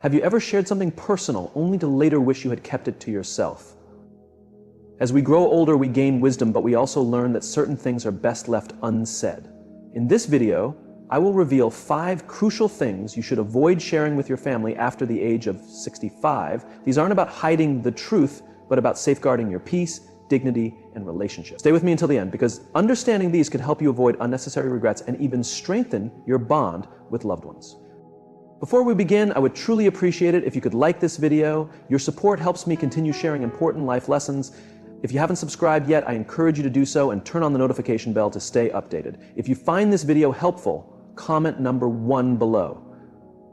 Have you ever shared something personal only to later wish you had kept it to yourself? As we grow older, we gain wisdom, but we also learn that certain things are best left unsaid. In this video, I will reveal 5 crucial things you should avoid sharing with your family after the age of 65. These aren't about hiding the truth, but about safeguarding your peace, dignity, and relationships. Stay with me until the end, because understanding these could help you avoid unnecessary regrets and even strengthen your bond with loved ones. Before we begin, I would truly appreciate it if you could like this video. Your support helps me continue sharing important life lessons. If you haven't subscribed yet, I encourage you to do so and turn on the notification bell to stay updated. If you find this video helpful, comment number 1 below.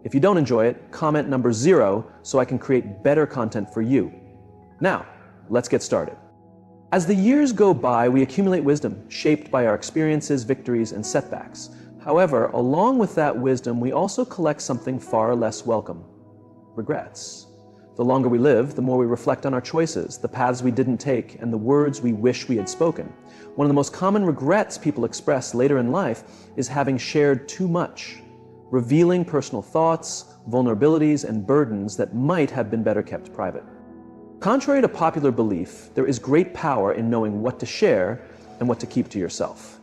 If you don't enjoy it, comment number 0 so I can create better content for you. Now, let's get started. As the years go by, we accumulate wisdom, shaped by our experiences, victories, and setbacks. However, along with that wisdom, we also collect something far less welcome: regrets. The longer we live, the more we reflect on our choices, the paths we didn't take, and the words we wish we had spoken. One of the most common regrets people express later in life is having shared too much, revealing personal thoughts, vulnerabilities, and burdens that might have been better kept private. Contrary to popular belief, there is great power in knowing what to share and what to keep to yourself.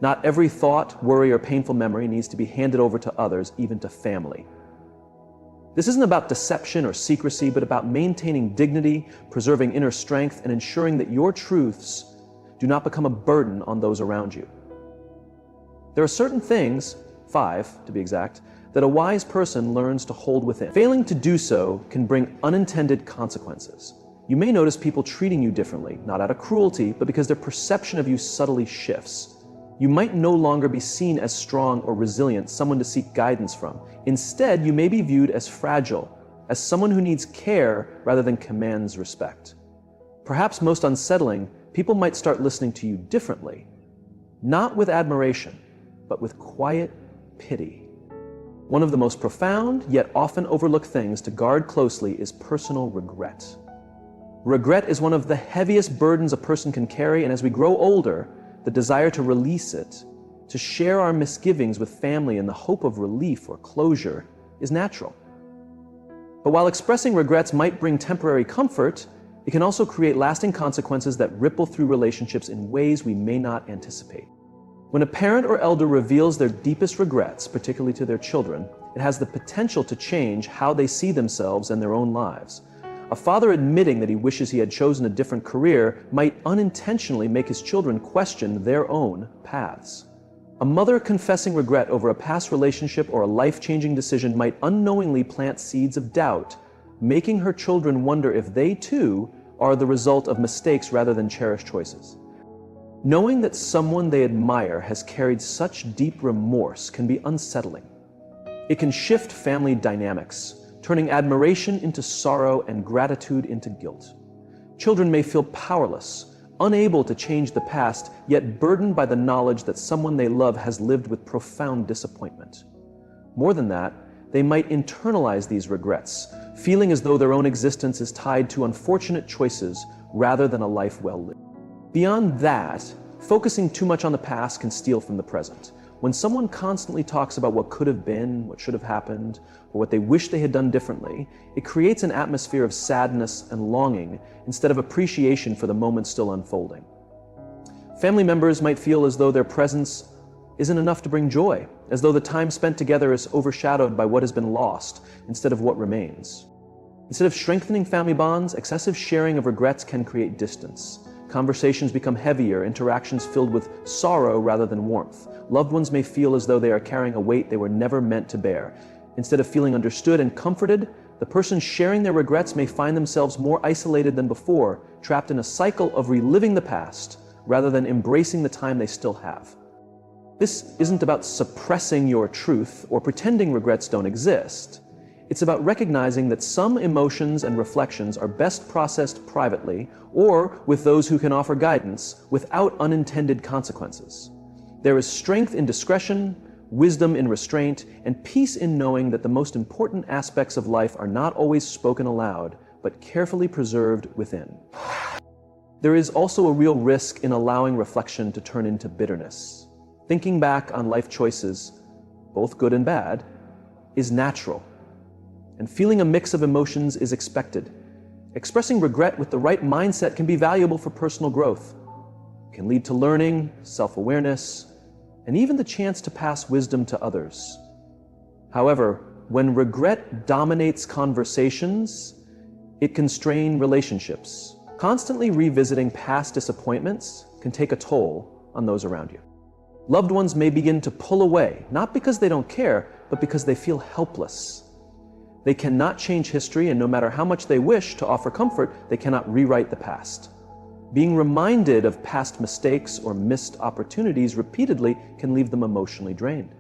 Not every thought, worry, or painful memory needs to be handed over to others, even to family. This isn't about deception or secrecy, but about maintaining dignity, preserving inner strength, and ensuring that your truths do not become a burden on those around you. There are certain things, 5 to be exact, that a wise person learns to hold within. Failing to do so can bring unintended consequences. You may notice people treating you differently, not out of cruelty, but because their perception of you subtly shifts. You might no longer be seen as strong or resilient, someone to seek guidance from. Instead, you may be viewed as fragile, as someone who needs care rather than commands respect. Perhaps most unsettling, people might start listening to you differently, not with admiration, but with quiet pity. One of the most profound, yet often overlooked things to guard closely is personal regret. Regret is one of the heaviest burdens a person can carry, and as we grow older, the desire to release it, to share our misgivings with family in the hope of relief or closure, is natural. But while expressing regrets might bring temporary comfort, it can also create lasting consequences that ripple through relationships in ways we may not anticipate. When a parent or elder reveals their deepest regrets, particularly to their children, it has the potential to change how they see themselves and their own lives. A father admitting that he wishes he had chosen a different career might unintentionally make his children question their own paths. A mother confessing regret over a past relationship or a life-changing decision might unknowingly plant seeds of doubt, making her children wonder if they too are the result of mistakes rather than cherished choices. Knowing that someone they admire has carried such deep remorse can be unsettling. It can shift family dynamics, turning admiration into sorrow and gratitude into guilt. Children may feel powerless, unable to change the past, yet burdened by the knowledge that someone they love has lived with profound disappointment. More than that, they might internalize these regrets, feeling as though their own existence is tied to unfortunate choices rather than a life well lived. Beyond that, focusing too much on the past can steal from the present. When someone constantly talks about what could have been, what should have happened, or what they wish they had done differently, it creates an atmosphere of sadness and longing instead of appreciation for the moment still unfolding. Family members might feel as though their presence isn't enough to bring joy, as though the time spent together is overshadowed by what has been lost instead of what remains. Instead of strengthening family bonds, excessive sharing of regrets can create distance. Conversations become heavier, interactions filled with sorrow rather than warmth. Loved ones may feel as though they are carrying a weight they were never meant to bear. Instead of feeling understood and comforted, the person sharing their regrets may find themselves more isolated than before, trapped in a cycle of reliving the past rather than embracing the time they still have. This isn't about suppressing your truth or pretending regrets don't exist. It's about recognizing that some emotions and reflections are best processed privately or with those who can offer guidance without unintended consequences. There is strength in discretion, wisdom in restraint, and peace in knowing that the most important aspects of life are not always spoken aloud, but carefully preserved within. There is also a real risk in allowing reflection to turn into bitterness. Thinking back on life choices, both good and bad, is natural. and feeling a mix of emotions is expected. Expressing regret with the right mindset can be valuable for personal growth. It can lead to learning, self-awareness, and even the chance to pass wisdom to others. However, when regret dominates conversations, it can strain relationships. Constantly revisiting past disappointments can take a toll on those around you. Loved ones may begin to pull away, not because they don't care, but because they feel helpless. They cannot change history, and no matter how much they wish to offer comfort, they cannot rewrite the past. Being reminded of past mistakes or missed opportunities repeatedly can leave them emotionally drained.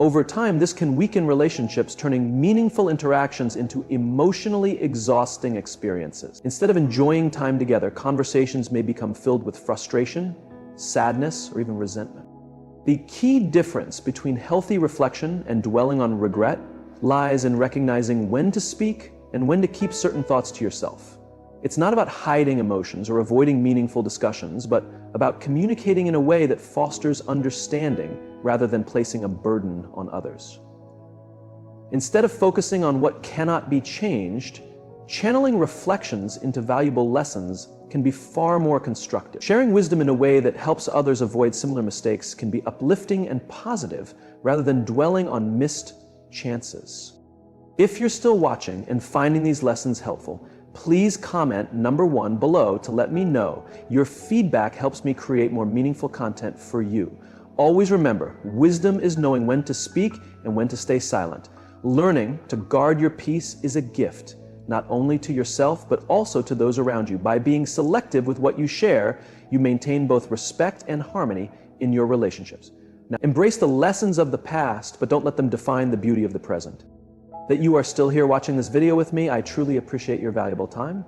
Over time, this can weaken relationships, turning meaningful interactions into emotionally exhausting experiences. Instead of enjoying time together, conversations may become filled with frustration, sadness, or even resentment. The key difference between healthy reflection and dwelling on regret lies in recognizing when to speak and when to keep certain thoughts to yourself. It's not about hiding emotions or avoiding meaningful discussions, but about communicating in a way that fosters understanding rather than placing a burden on others. Instead of focusing on what cannot be changed, channeling reflections into valuable lessons can be far more constructive. Sharing wisdom in a way that helps others avoid similar mistakes can be uplifting and positive rather than dwelling on missed chances. If you're still watching and finding these lessons helpful, please comment number 1 below to let me know. Your feedback helps me create more meaningful content for you. Always remember, wisdom is knowing when to speak and when to stay silent. Learning to guard your peace is a gift, not only to yourself, but also to those around you. By being selective with what you share, you maintain both respect and harmony in your relationships. Now, embrace the lessons of the past, but don't let them define the beauty of the present. That you are still here watching this video with me, I truly appreciate your valuable time.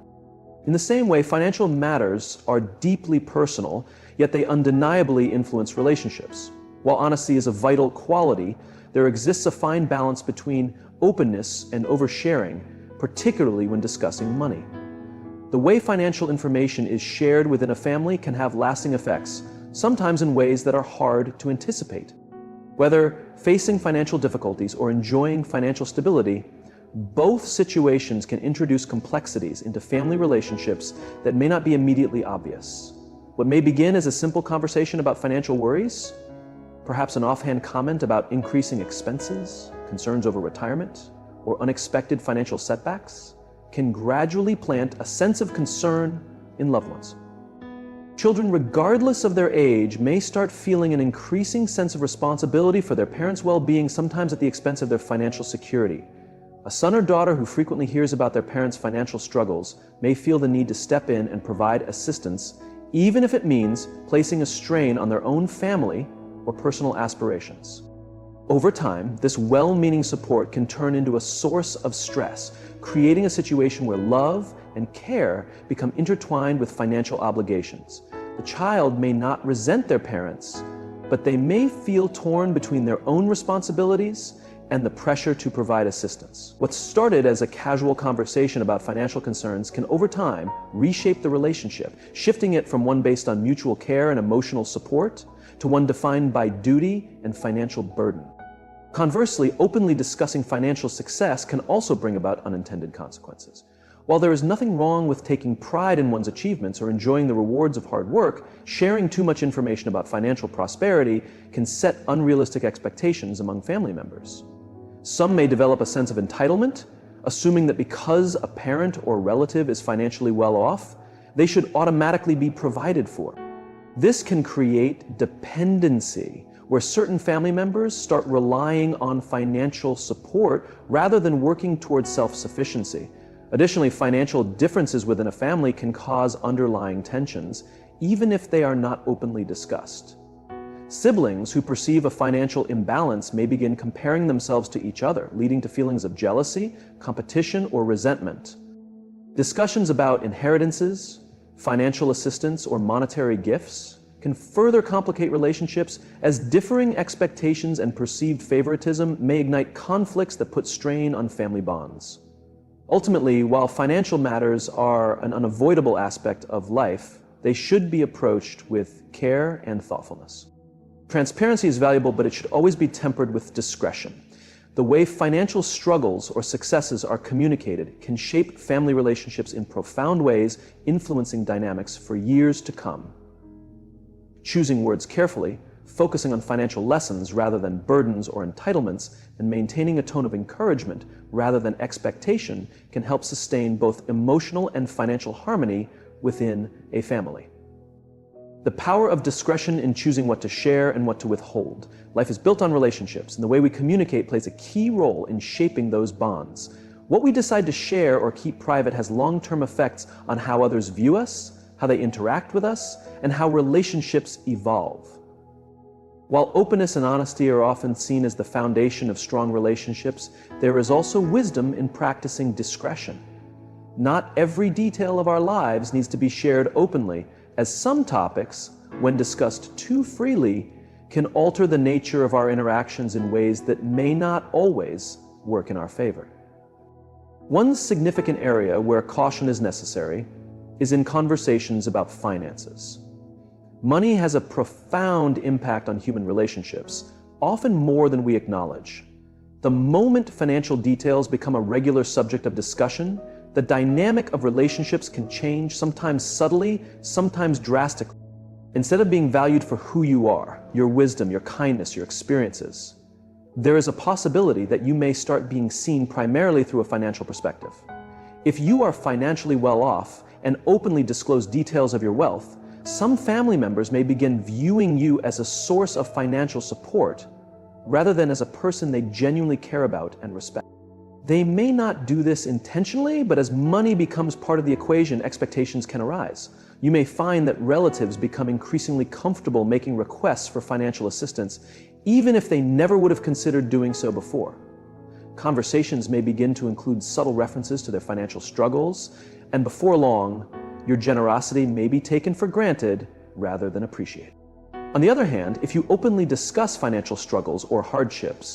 In the same way, financial matters are deeply personal, yet they undeniably influence relationships. While honesty is a vital quality, there exists a fine balance between openness and oversharing, particularly when discussing money. The way financial information is shared within a family can have lasting effects, sometimes in ways that are hard to anticipate. Whether facing financial difficulties or enjoying financial stability, both situations can introduce complexities into family relationships that may not be immediately obvious. What may begin as a simple conversation about financial worries, perhaps an offhand comment about increasing expenses, concerns over retirement, or unexpected financial setbacks, can gradually plant a sense of concern in loved ones. Children, regardless of their age, may start feeling an increasing sense of responsibility for their parents' well-being, sometimes at the expense of their financial security. A son or daughter who frequently hears about their parents' financial struggles may feel the need to step in and provide assistance, even if it means placing a strain on their own family or personal aspirations. Over time, this well-meaning support can turn into a source of stress, creating a situation where love and care become intertwined with financial obligations. The child may not resent their parents, but they may feel torn between their own responsibilities and the pressure to provide assistance. What started as a casual conversation about financial concerns can over time reshape the relationship, shifting it from one based on mutual care and emotional support to one defined by duty and financial burden. Conversely, openly discussing financial success can also bring about unintended consequences. While there is nothing wrong with taking pride in one's achievements or enjoying the rewards of hard work, sharing too much information about financial prosperity can set unrealistic expectations among family members. Some may develop a sense of entitlement, assuming that because a parent or relative is financially well off, they should automatically be provided for. This can create dependency, where certain family members start relying on financial support rather than working towards self-sufficiency. Additionally, financial differences within a family can cause underlying tensions, even if they are not openly discussed. Siblings who perceive a financial imbalance may begin comparing themselves to each other, leading to feelings of jealousy, competition, or resentment. Discussions about inheritances, financial assistance, or monetary gifts can further complicate relationships, as differing expectations and perceived favoritism may ignite conflicts that put strain on family bonds. Ultimately, while financial matters are an unavoidable aspect of life, they should be approached with care and thoughtfulness. Transparency is valuable, but it should always be tempered with discretion. The way financial struggles or successes are communicated can shape family relationships in profound ways, influencing dynamics for years to come. Choosing words carefully, focusing on financial lessons rather than burdens or entitlements, and maintaining a tone of encouragement rather than expectation can help sustain both emotional and financial harmony within a family. The power of discretion in choosing what to share and what to withhold. Life is built on relationships, and the way we communicate plays a key role in shaping those bonds. What we decide to share or keep private has long-term effects on how others view us, how they interact with us, and how relationships evolve. While openness and honesty are often seen as the foundation of strong relationships, there is also wisdom in practicing discretion. Not every detail of our lives needs to be shared openly, as some topics, when discussed too freely, can alter the nature of our interactions in ways that may not always work in our favor. One significant area where caution is necessary is in conversations about finances. Money has a profound impact on human relationships, often more than we acknowledge. The moment financial details become a regular subject of discussion, the dynamic of relationships can change, sometimes subtly, sometimes drastically. Instead of being valued for who you are, your wisdom, your kindness, your experiences, there is a possibility that you may start being seen primarily through a financial perspective. If you are financially well off and openly disclose details of your wealth, some family members may begin viewing you as a source of financial support rather than as a person they genuinely care about and respect. They may not do this intentionally, but as money becomes part of the equation, expectations can arise. You may find that relatives become increasingly comfortable making requests for financial assistance, even if they never would have considered doing so before. Conversations may begin to include subtle references to their financial struggles, and before long, your generosity may be taken for granted rather than appreciated. On the other hand, if you openly discuss financial struggles or hardships,